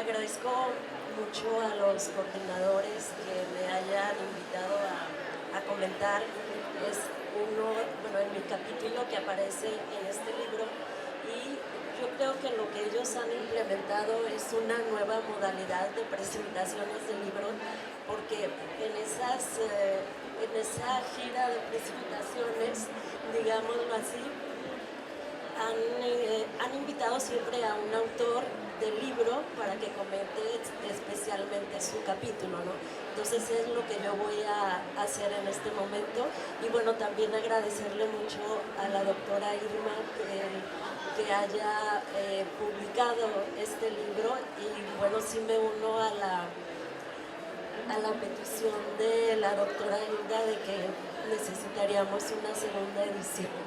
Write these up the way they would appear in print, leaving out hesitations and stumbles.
Agradezco mucho a los coordinadores que me hayan invitado a comentar. Es uno, bueno, en mi capítulo que aparece en este libro, y yo creo que lo que ellos han implementado es una nueva modalidad de presentaciones del libro, porque en esa gira de presentaciones, digámoslo así, han invitado siempre a un autor del libro para que comente especialmente su capítulo, ¿no? Entonces es lo que yo voy a hacer en este momento. Y bueno, también agradecerle mucho a la doctora Irma que haya publicado este libro, y bueno, sí me uno a la petición de la doctora Hilda de que necesitaríamos una segunda edición.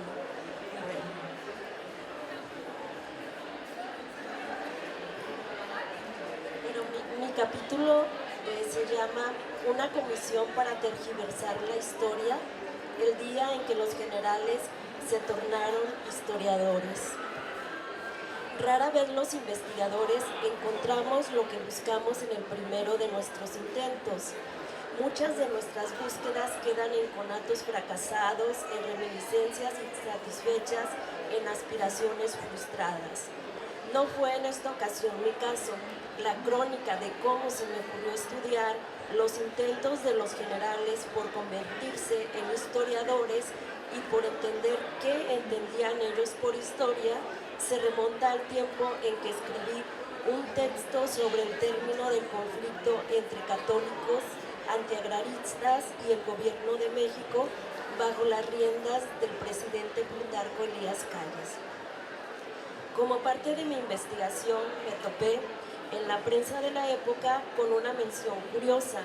Mi capítulo se llama Una comisión para tergiversar la historia, el día en que los generales se tornaron historiadores. Rara vez los investigadores encontramos lo que buscamos en el primero de nuestros intentos. Muchas de nuestras búsquedas quedan en conatos fracasados, en reminiscencias insatisfechas, en aspiraciones frustradas. No fue en esta ocasión mi caso. La crónica de cómo se me ocurrió estudiar los intentos de los generales por convertirse en historiadores y por entender qué entendían ellos por historia se remonta al tiempo en que escribí un texto sobre el término del conflicto entre católicos, antiagraristas y el gobierno de México bajo las riendas del presidente Plutarco Elías Calles. Como parte de mi investigación me topé en la prensa de la época con una mención curiosa: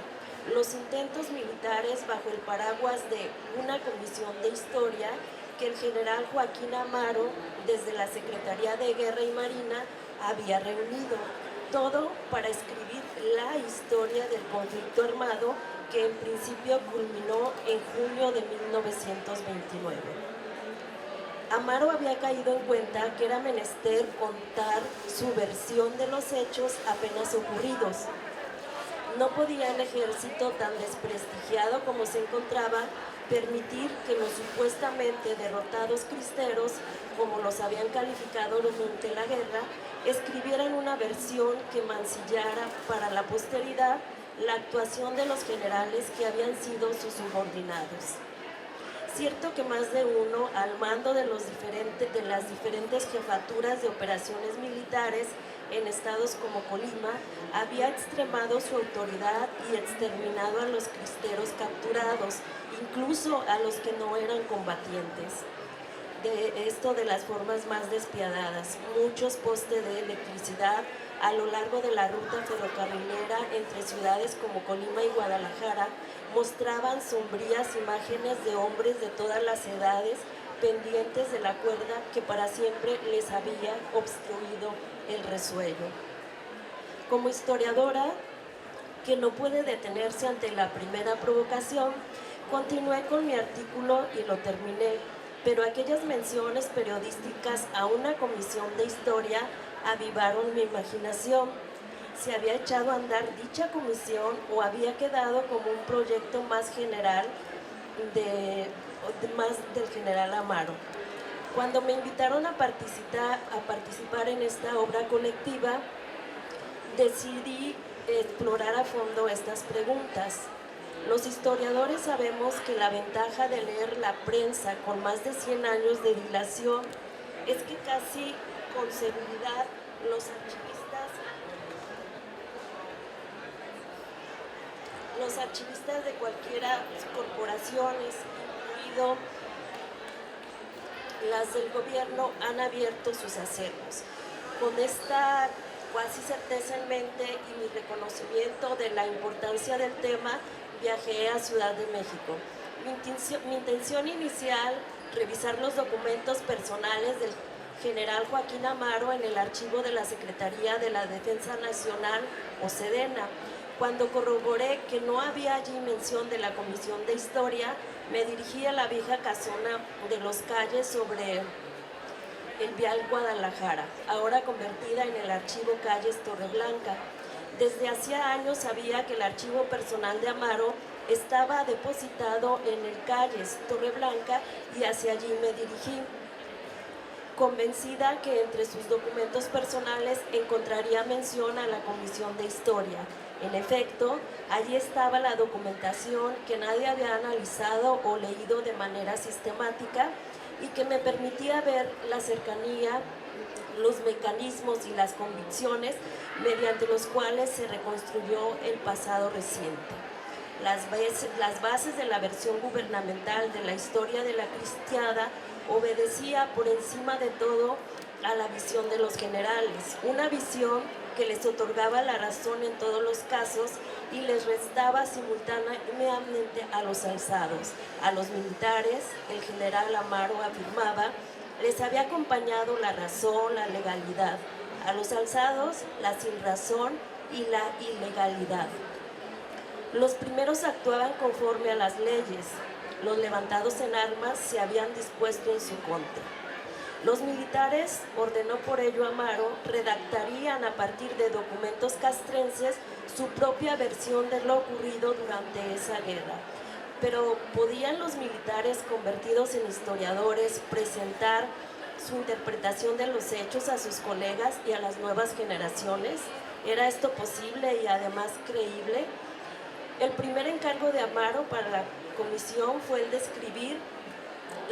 los intentos militares bajo el paraguas de una comisión de historia que el general Joaquín Amaro, desde la Secretaría de Guerra y Marina, había reunido, todo para escribir la historia del conflicto armado que en principio culminó en junio de 1929. Amaro había caído en cuenta que era menester contar su versión de los hechos apenas ocurridos. No podía el ejército tan desprestigiado como se encontraba permitir que los supuestamente derrotados cristeros, como los habían calificado durante la guerra, escribieran una versión que mancillara para la posteridad la actuación de los generales que habían sido sus subordinados. Cierto que más de uno, al mando de las diferentes jefaturas de operaciones militares en estados como Colima, había extremado su autoridad y exterminado a los cristeros capturados, incluso a los que no eran combatientes. De las formas más despiadadas. Muchos postes de electricidad a lo largo de la ruta ferrocarrilera entre ciudades como Colima y Guadalajara mostraban sombrías imágenes de hombres de todas las edades pendientes de la cuerda que para siempre les había obstruido el resuello. Como historiadora, que no puede detenerse ante la primera provocación, continué con mi artículo y lo terminé, pero aquellas menciones periodísticas a una comisión de historia avivaron mi imaginación. ¿Se había echado a andar dicha comisión o había quedado como un proyecto más general más del general Amaro? Cuando me invitaron a participar en esta obra colectiva, decidí explorar a fondo estas preguntas. Los historiadores sabemos que la ventaja de leer la prensa con más de 100 años de dilación es que casi con seguridad los archivistas de cualquiera corporaciones, incluido las del gobierno, han abierto sus acervos. Con esta cuasi certeza en mente y mi reconocimiento de la importancia del tema, viajé a Ciudad de México. Mi intención inicial, revisar los documentos personales del general Joaquín Amaro en el archivo de la Secretaría de la Defensa Nacional, o Sedena. Cuando corroboré que no había allí mención de la Comisión de Historia, me dirigí a la vieja casona de Los Calles sobre el Vial Guadalajara, ahora convertida en el Archivo Calles Torreblanca. Desde hacía años sabía que el archivo personal de Amaro estaba depositado en el Calles, Torre Blanca, y hacia allí me dirigí, convencida que entre sus documentos personales encontraría mención a la Comisión de Historia. En efecto, allí estaba la documentación que nadie había analizado o leído de manera sistemática y que me permitía ver la cercanía, los mecanismos y las convicciones mediante los cuales se reconstruyó el pasado reciente. Las bases de la versión gubernamental de la historia de la cristiada obedecía por encima de todo a la visión de los generales, una visión que les otorgaba la razón en todos los casos y les restaba simultáneamente a los alzados. A los militares, el general Amaro afirmaba, les había acompañado la razón, la legalidad. A los alzados, la sinrazón y la ilegalidad. Los primeros actuaban conforme a las leyes. Los levantados en armas se habían dispuesto en su contra. Los militares, ordenó por ello Amaro, redactarían a partir de documentos castrenses su propia versión de lo ocurrido durante esa guerra. Pero ¿podían los militares convertidos en historiadores presentar su interpretación de los hechos a sus colegas y a las nuevas generaciones? ¿Era esto posible y además creíble? El primer encargo de Amaro para la comisión fue el de escribir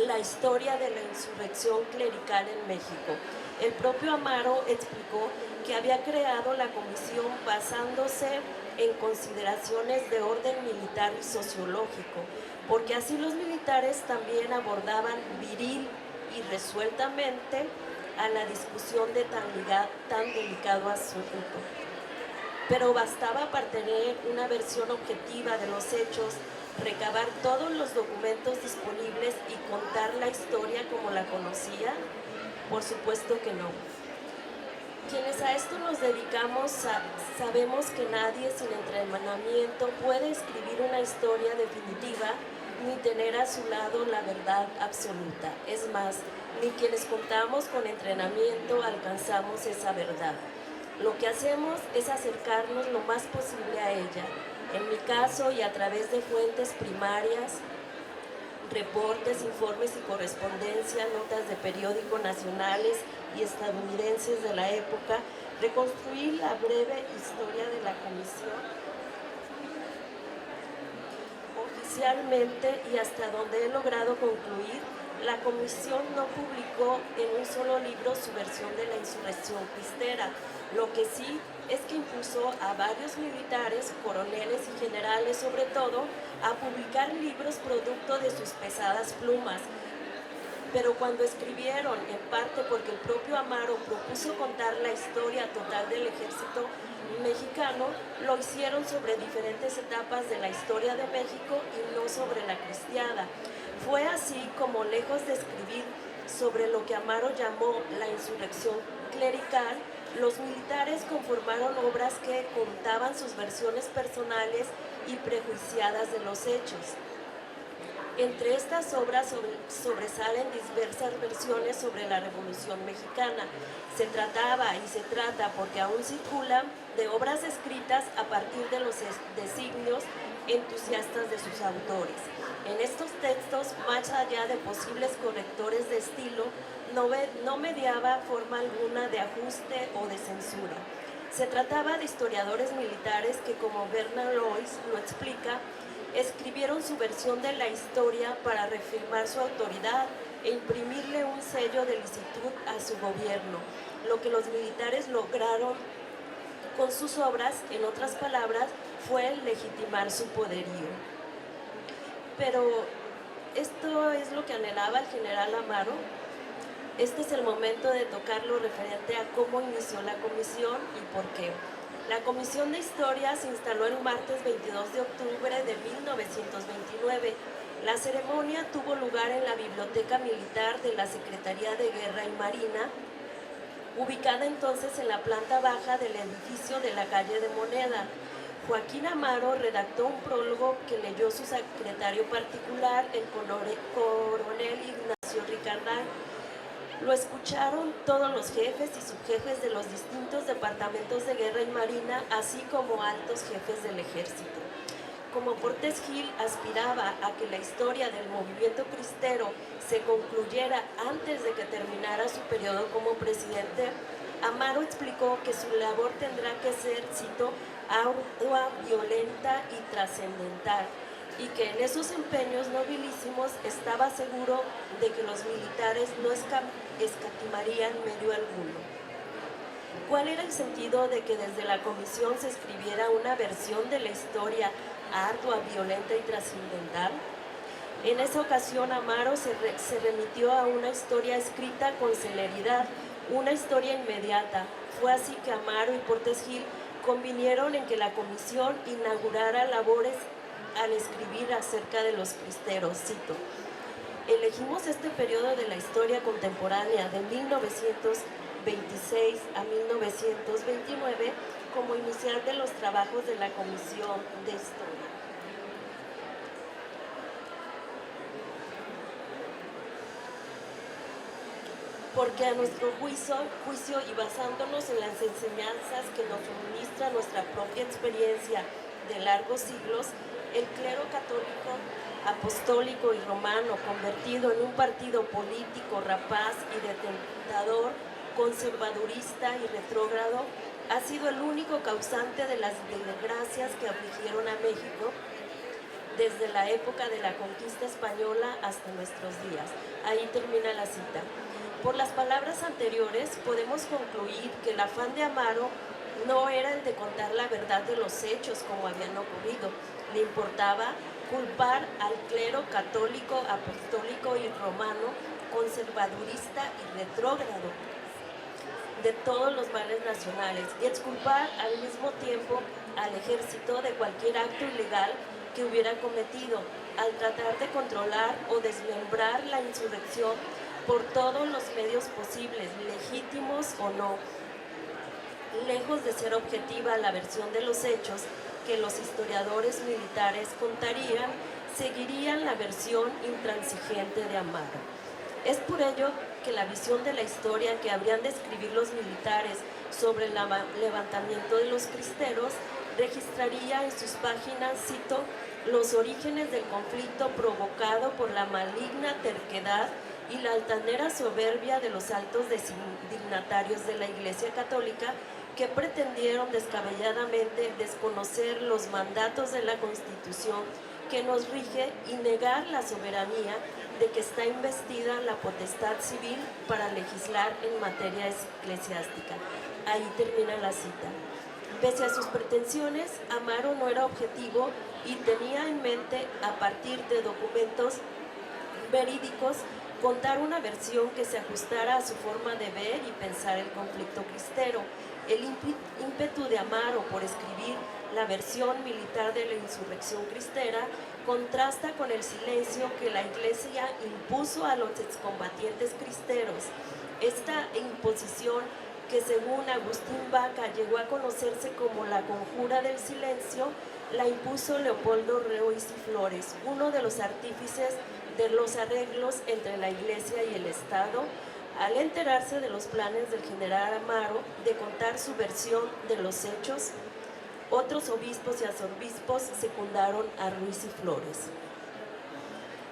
la historia de la insurrección clerical en México. El propio Amaro explicó que había creado la comisión basándose en consideraciones de orden militar y sociológico, porque así los militares también abordaban viril y resueltamente a la discusión de tan delicado asunto. Pero bastaba para tener una versión objetiva de los hechos, recabar todos los documentos disponibles y contar la historia como la conocía? Por supuesto que no. Quienes a esto nos dedicamos sabemos que nadie sin entrenamiento puede escribir una historia definitiva ni tener a su lado la verdad absoluta. Es más, ni quienes contamos con entrenamiento alcanzamos esa verdad. Lo que hacemos es acercarnos lo más posible a ella. En mi caso, y a través de fuentes primarias, reportes, informes y correspondencia, notas de periódicos nacionales y estadounidenses de la época, reconstruir la breve historia de la comisión oficialmente, y hasta donde he logrado concluir, la comisión no publicó en un solo libro su versión de la insurrección cristera. Lo que sí es que impulsó a varios militares, coroneles y generales sobre todo, a publicar libros producto de sus pesadas plumas. Pero cuando escribieron, en parte porque el propio Amaro propuso contar la historia total del ejército mexicano, lo hicieron sobre diferentes etapas de la historia de México y no sobre la cristiada. Fue así como, lejos de escribir sobre lo que Amaro llamó la insurrección clerical, los militares conformaron obras que contaban sus versiones personales y prejuiciadas de los hechos. Entre estas obras sobresalen diversas versiones sobre la Revolución Mexicana. Se trataba y se trata, porque aún circulan, de obras escritas a partir de los designios entusiastas de sus autores. En estos textos, más allá de posibles correctores de estilo, no mediaba forma alguna de ajuste o de censura. Se trataba de historiadores militares que, como Bernard Lois lo explica, escribieron su versión de la historia para reafirmar su autoridad e imprimirle un sello de licitud a su gobierno. Lo que los militares lograron con sus obras, en otras palabras, fue legitimar su poderío. Pero esto es lo que anhelaba el general Amaro. Este es el momento de tocar lo referente a cómo inició la comisión y por qué. La Comisión de Historia se instaló el martes 22 de octubre de 1929. La ceremonia tuvo lugar en la Biblioteca Militar de la Secretaría de Guerra y Marina, ubicada entonces en la planta baja del edificio de la calle de Moneda. Joaquín Amaro redactó un prólogo que leyó su secretario particular, el coronel Ignacio Ricardán. Lo escucharon todos los jefes y subjefes de los distintos departamentos de guerra y marina, así como altos jefes del ejército. Como Portes Gil aspiraba a que la historia del movimiento cristero se concluyera antes de que terminara su periodo como presidente, Amaro explicó que su labor tendrá que ser, cito, ardua, violenta y trascendental, y que en esos empeños nobilísimos estaba seguro de que los militares no escatimarían medio alguno. ¿Cuál era el sentido de que desde la comisión se escribiera una versión de la historia ardua, violenta y trascendental? En esa ocasión Amaro se remitió a una historia escrita con celeridad, una historia inmediata. Fue así que Amaro y Portes Gil convinieron en que la comisión inaugurara labores al escribir acerca de los cristeros, cito: elegimos este periodo de la historia contemporánea de 1926 a 1929 como inicial de los trabajos de la Comisión de Historia. Porque a nuestro juicio y basándonos en las enseñanzas que nos suministra nuestra propia experiencia de largos siglos, el clero católico, apostólico y romano, convertido en un partido político rapaz y detentador, conservadurista y retrógrado, ha sido el único causante de las desgracias que afligieron a México desde la época de la conquista española hasta nuestros días. Ahí termina la cita. Por las palabras anteriores podemos concluir que el afán de Amaro no era el de contar la verdad de los hechos como habían ocurrido. Le importaba culpar al clero católico, apostólico y romano, conservadurista y retrógrado, de todos los males nacionales, y exculpar al mismo tiempo al ejército de cualquier acto ilegal que hubiera cometido, al tratar de controlar o desmembrar la insurrección por todos los medios posibles, legítimos o no. Lejos de ser objetiva la versión de los hechos que los historiadores militares contarían, seguirían la versión intransigente de Amaro. Es por ello que la visión de la historia que habrían de escribir los militares sobre el levantamiento de los cristeros registraría en sus páginas, cito, los orígenes del conflicto provocado por la maligna terquedad y la altanera soberbia de los altos dignatarios de la Iglesia Católica que pretendieron descabelladamente desconocer los mandatos de la Constitución que nos rige y negar la soberanía de que está investida la potestad civil para legislar en materia eclesiástica. Ahí termina la cita. Pese a sus pretensiones, Amaro no era objetivo y tenía en mente, a partir de documentos verídicos, contar una versión que se ajustara a su forma de ver y pensar el conflicto cristero. El ímpetu de Amaro por escribir la versión militar de la insurrección cristera contrasta con el silencio que la Iglesia impuso a los excombatientes cristeros. Esta imposición, que según Agustín Vaca llegó a conocerse como la conjura del silencio, la impuso Leopoldo Ruiz y Flores, uno de los artífices de los arreglos entre la Iglesia y el Estado, al enterarse de los planes del general Amaro de contar su versión de los hechos. Otros obispos y arzobispos secundaron a Ruiz y Flores.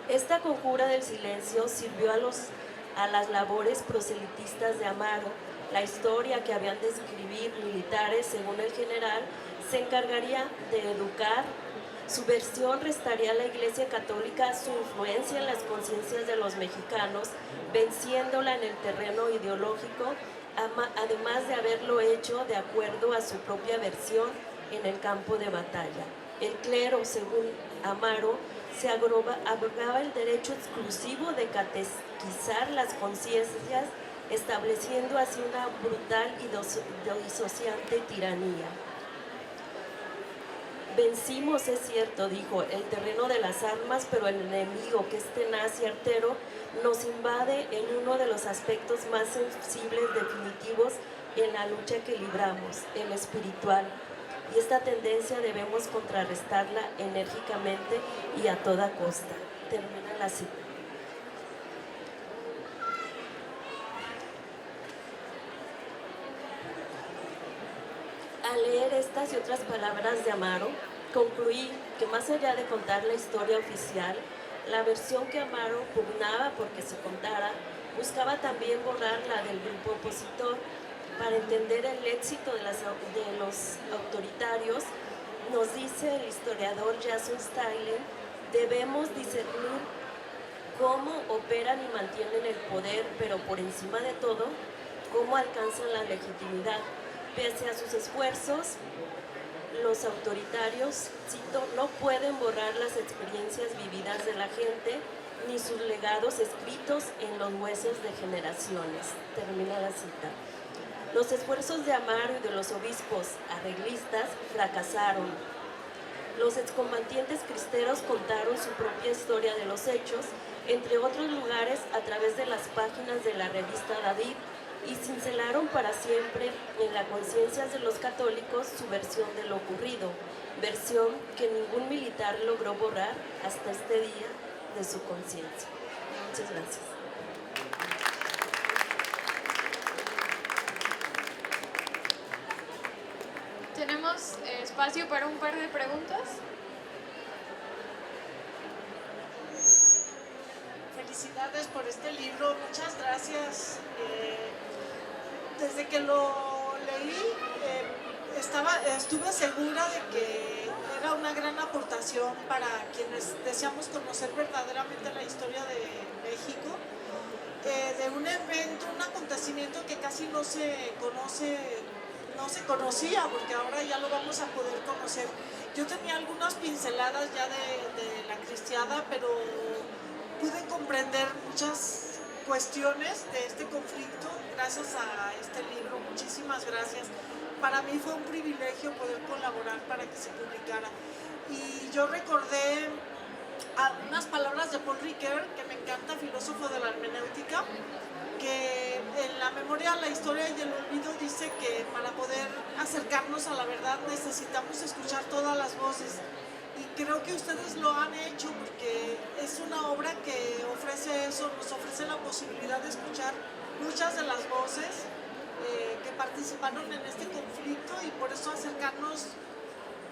Esta conjura del silencio sirvió a las labores proselitistas de Amaro. La historia que habían de escribir militares, según el general, se encargaría de educar. Su versión restaría a la Iglesia Católica su influencia en las conciencias de los mexicanos, venciéndola en el terreno ideológico, además de haberlo hecho de acuerdo a su propia versión en el campo de batalla. El clero, según Amaro, se abrogaba el derecho exclusivo de catequizar las conciencias, estableciendo así una brutal y disociante tiranía. Vencimos, es cierto, dijo, el terreno de las armas, pero el enemigo, que es tenaz y artero, nos invade en uno de los aspectos más sensibles, definitivos en la lucha que libramos, el espiritual. Y esta tendencia debemos contrarrestarla enérgicamente y a toda costa. Termina la cita. Al leer estas y otras palabras de Amaro, concluí que más allá de contar la historia oficial, la versión que Amaro pugnaba porque se contara, buscaba también borrar la del grupo opositor. Para entender el éxito de los autoritarios, nos dice el historiador Jason Stirling, debemos discernir cómo operan y mantienen el poder, pero por encima de todo, cómo alcanzan la legitimidad. Pese a sus esfuerzos, los autoritarios, cito, no pueden borrar las experiencias vividas de la gente ni sus legados escritos en los huesos de generaciones. Termina la cita. Los esfuerzos de Amaro y de los obispos arreglistas fracasaron. Los excombatientes cristeros contaron su propia historia de los hechos, entre otros lugares a través de las páginas de la revista David, y cincelaron para siempre en la conciencia de los católicos su versión de lo ocurrido, versión que ningún militar logró borrar hasta este día de su conciencia. Muchas gracias. Tenemos espacio para un par de preguntas. Felicidades por este libro, muchas gracias. Desde que lo leí, estuve segura de que era una gran aportación para quienes deseamos conocer verdaderamente la historia de México, de un evento, un acontecimiento que casi no se conocía, porque ahora ya lo vamos a poder conocer. Yo tenía algunas pinceladas ya de la cristiada, pero pude comprender muchas cuestiones de este conflicto gracias a este libro. Muchísimas gracias. Para mí fue un privilegio poder colaborar para que se publicara. Y yo recordé algunas palabras de Paul Ricoeur, que me encanta, filósofo de la hermenéutica, que en la memoria, la historia y el olvido dice que para poder acercarnos a la verdad necesitamos escuchar todas las voces. Y creo que ustedes lo han hecho porque es una obra que ofrece eso, nos ofrece la posibilidad de escuchar muchas de las voces que participaron en este conflicto y por eso acercarnos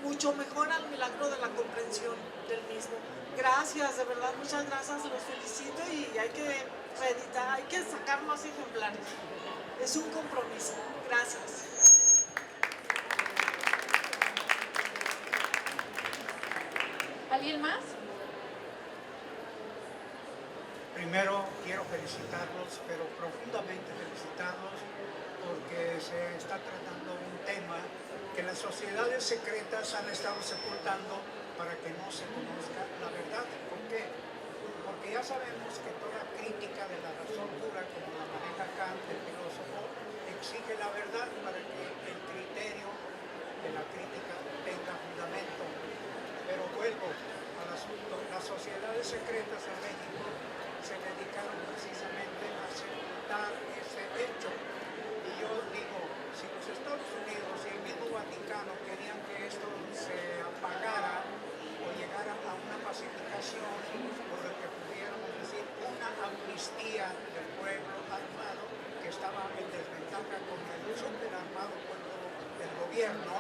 mucho mejor al milagro de la comprensión del mismo. Gracias, de verdad, muchas gracias, los felicito y hay que reeditar, hay que sacar más ejemplares. Es un compromiso. Gracias. ¿Alguien más? Primero quiero felicitarlos, pero profundamente felicitarlos, porque se está tratando un tema que las sociedades secretas han estado sepultando para que no se conozca la verdad. ¿Por qué? Porque ya sabemos que toda crítica de la razón pura, como la maneja Kant, el filósofo, exige la verdad para que el criterio de la crítica tenga fundamento. Pero vuelvo al asunto, las sociedades secretas en México se dedicaron precisamente a sepultar ese hecho. Y yo digo, si los Estados Unidos y el mismo Vaticano querían que esto se apagara o llegara a una pacificación, por lo que pudiéramos decir una amnistía del pueblo armado que estaba en desventaja con el superarmado pueblo del gobierno,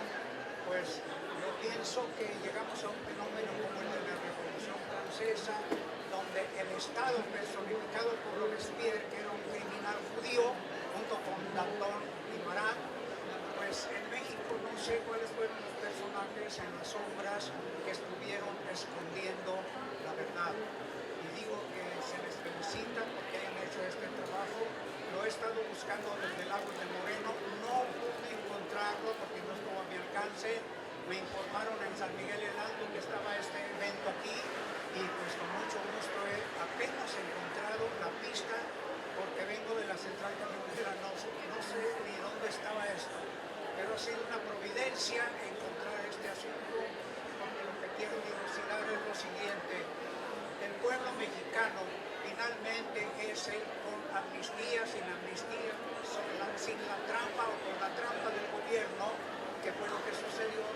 pues yo pienso que llegamos a un fenómeno como el de la Revolución Francesa, donde el Estado personificado por Robespierre, que era un criminal judío, junto con Danton y Marat, pues en México no sé cuáles fueron los personajes en las sombras que estuvieron escondiendo la verdad. Y digo que se les felicita porque hayan hecho este trabajo. Lo he estado buscando desde Lagos de Moreno, no pude encontrarlo porque no estuvo a mi alcance. Me informaron en San Miguel Hidalgo que estaba este evento aquí y pues con mucho gusto he apenas encontrado la pista porque vengo de la central camionera, no sé ni dónde estaba esto, pero ha sido una providencia encontrar este asunto, porque lo que quiero dilucidar es lo siguiente: el pueblo mexicano finalmente es el con amnistía, sin amnistía, sin la trampa o con la trampa del gobierno, que fue lo que sucedió.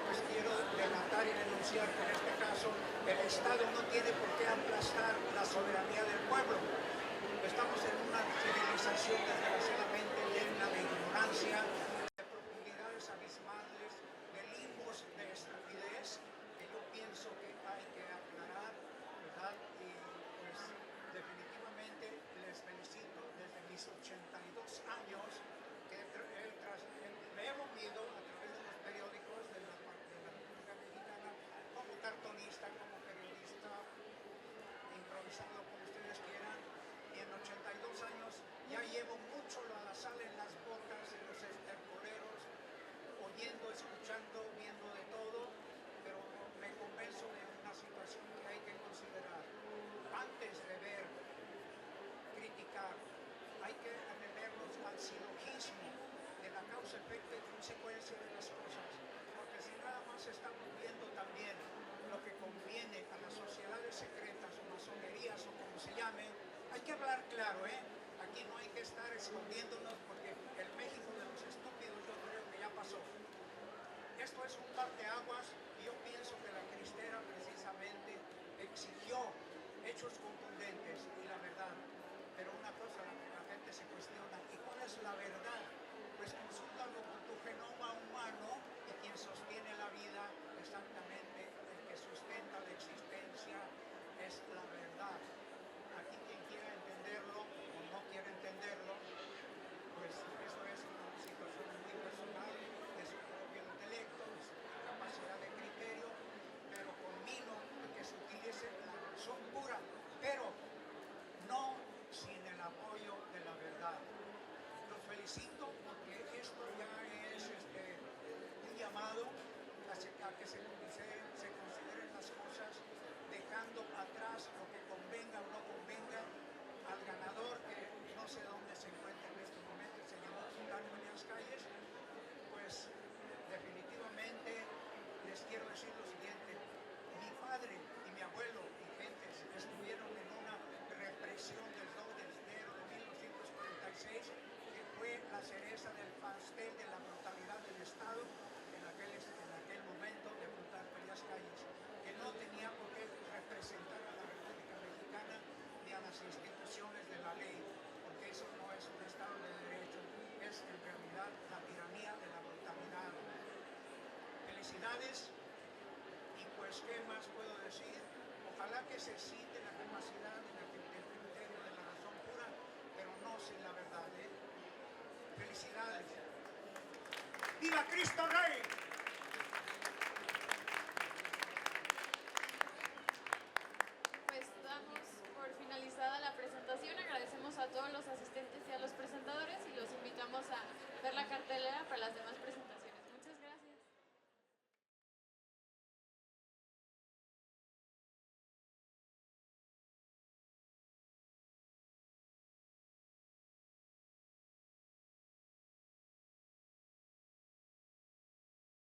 Pues quiero delatar y denunciar que en este caso el Estado no tiene por qué aplastar la soberanía del pueblo. Estamos en una civilización desgraciadamente llena de ignorancia, de profundidades abismales. llame, hay que hablar claro, ¿eh? Aquí no hay que estar escondiéndonos porque el México de los estúpidos yo creo que ya pasó. Esto es un parteaguas y yo pienso que la cristera precisamente exigió hechos contundentes y la verdad. Pero una cosa, la gente se cuestiona, ¿y cuál es la verdad? Pues consúltalo con tu genoma humano y quien sostiene la vida, exactamente, el que sustenta la existencia, es la verdad. Aquí quien quiera entenderlo o no quiera entenderlo, pues eso es una situación muy personal de su propio intelecto, de su capacidad de criterio, pero conmino que se utilice la razón pura, pero no sin el apoyo de la verdad. Los felicito porque esto ya es un llamado a que se consideren las cosas, dejando atrás lo que convenga o no convenga. Al ganador, que no sé dónde se encuentra en este momento, se llamó Carmen Elías Calles, pues definitivamente les quiero decir lo siguiente: mi padre y mi abuelo y gentes estuvieron en una represión del 2 de enero de 1946, que fue la cereza del pastel de la brutalidad del Estado en aquel momento de Plutarco Elías Calles, que no tenía por qué representar a la República Mexicana ni a las instituciones de la ley, porque eso no es un Estado de Derecho, es en realidad la tiranía de la brutalidad. Felicidades, y pues, ¿qué más puedo decir? Ojalá que se cite la capacidad del criterio de la razón pura, pero no sin la verdad, ¿eh? Felicidades. ¡Viva Cristo Rey!